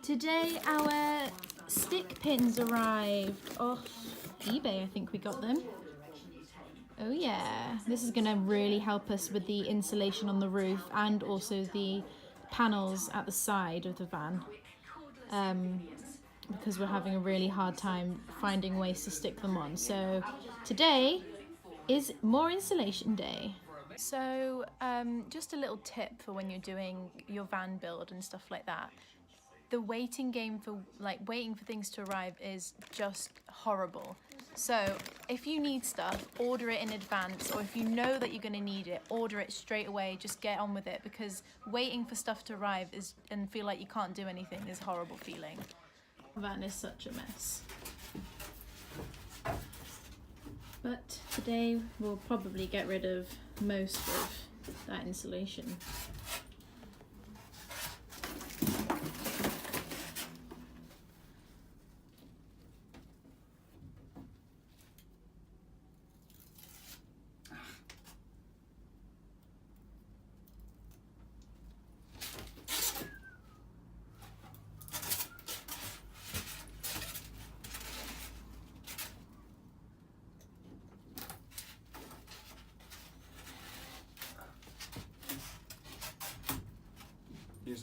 Today our stick pins arrived off eBay, I think we got them. Oh yeah, this is going to really help us with the insulation on the roof and also the panels at the side of the van, because we're having a really hard time finding ways to stick them on. So today is more insulation day. So just a little tip for when you're doing your van build and stuff like that. The waiting game for waiting for things to arrive is just horrible. So if you need stuff, order it in advance, or if you know that you're going to need it, order it straight away. Just get on with it, because waiting for stuff to arrive and feel like you can't do anything is a horrible feeling. The van is such a mess. But today we'll probably get rid of most of that insulation.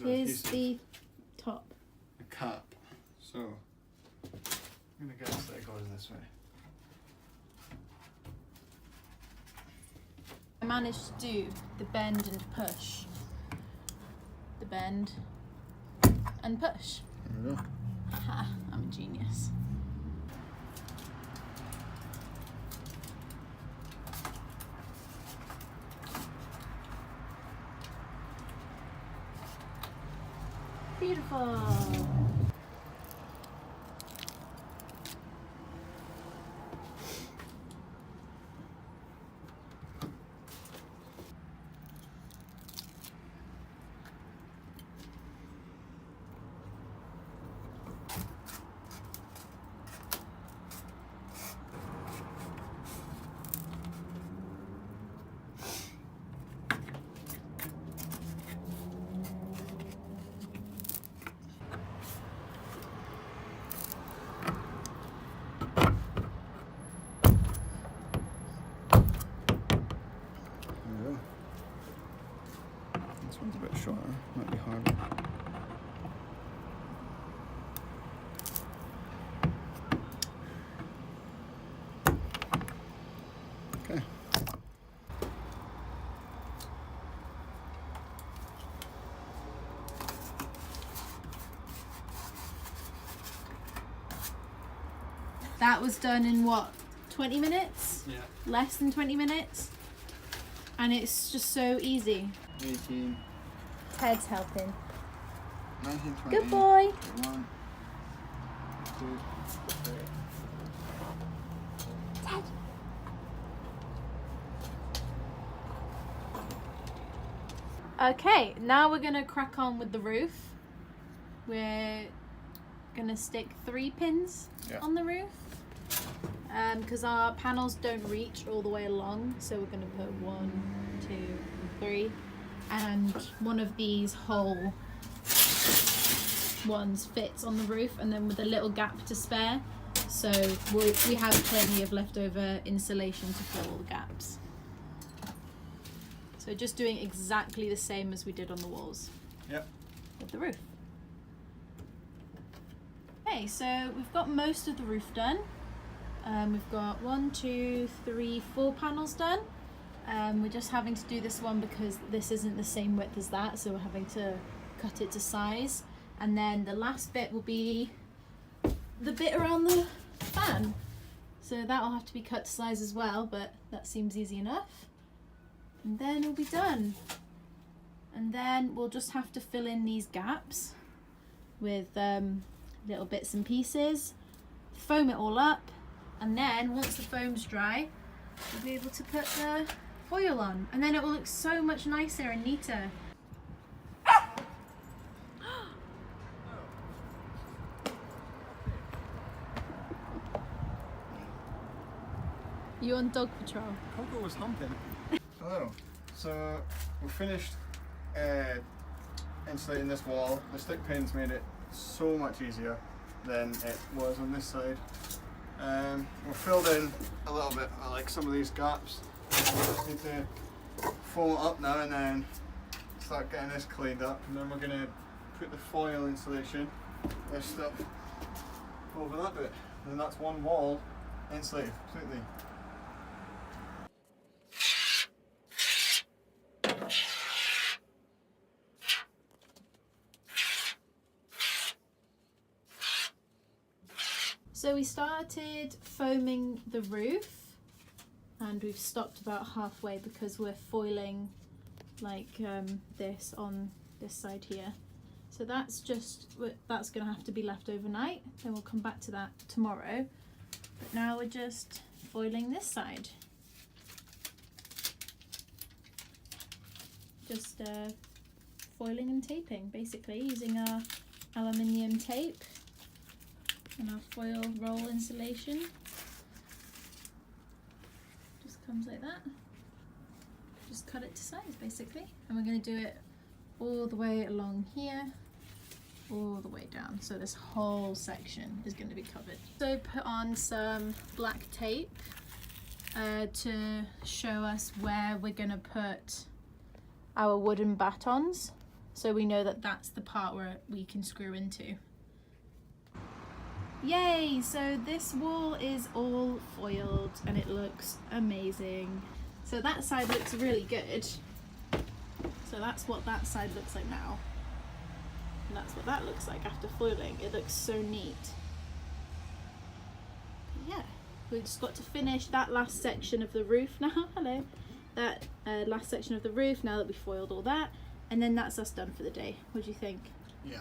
Here's the top. The cap. So I'm gonna guess that it goes this way. I managed to do the bend and push. The bend and push. There we go. Ha, I'm a genius. Beautiful. This one's a bit shorter, might be harder. Okay. That was done in what, 20 minutes? Yeah. Less than 20 minutes? And it's just so easy. 18. Ted's helping. 19, 20. Good boy. 1, 2, 3. Ted. Okay, now we're gonna crack on with the roof. We're gonna stick 3 pins on the roof. Because our panels don't reach all the way along, so we're going to put 1, 2, 3, and one of these whole ones fits on the roof, and then with a little gap to spare, so we have plenty of leftover insulation to fill all the gaps. So just doing exactly the same as we did on the walls. Yep. With the roof. Okay, so we've got most of the roof done. We've got 1, 2, 3, 4 panels done. We're just having to do this one because this isn't the same width as that, so we're having to cut it to size. And then the last bit will be the bit around the fan. So that'll have to be cut to size as well, but that seems easy enough. And then it'll be done. And then we'll just have to fill in these gaps with little bits and pieces, foam it all up, and then once the foam's dry, we'll be able to put the foil on, and then it will look so much nicer and neater. You on dog patrol? Coco was humping. Hello. So we finished insulating this wall. The stick pins made it so much easier than it was on this side. We're filled in a little bit, I like some of these gaps. We just need to foam it up now and then start getting this cleaned up, and then we're going to put the foil insulation, this stuff, over that bit, and that's one wall insulated completely. So we started foaming the roof and we've stopped about halfway because we're foiling like this on this side here. So that's going to have to be left overnight, then we'll come back to that tomorrow. But now we're just foiling this side. Just foiling and taping, basically, using our aluminium tape and our foil roll insulation. Just comes like that. Just cut it to size, basically. And we're going to do it all the way along here, all the way down. So this whole section is going to be covered. So put on some black tape to show us where we're going to put our wooden batons, so we know that that's the part where we can screw into. Yay! So this wall is all foiled and it looks amazing. So that side looks really good. So that's what that side looks like now. And that's what that looks like after foiling. It looks so neat. But yeah, we've just got to finish that last section of the roof now. Hello. That last section of the roof now that we foiled all that. And then that's us done for the day. What do you think? Yeah.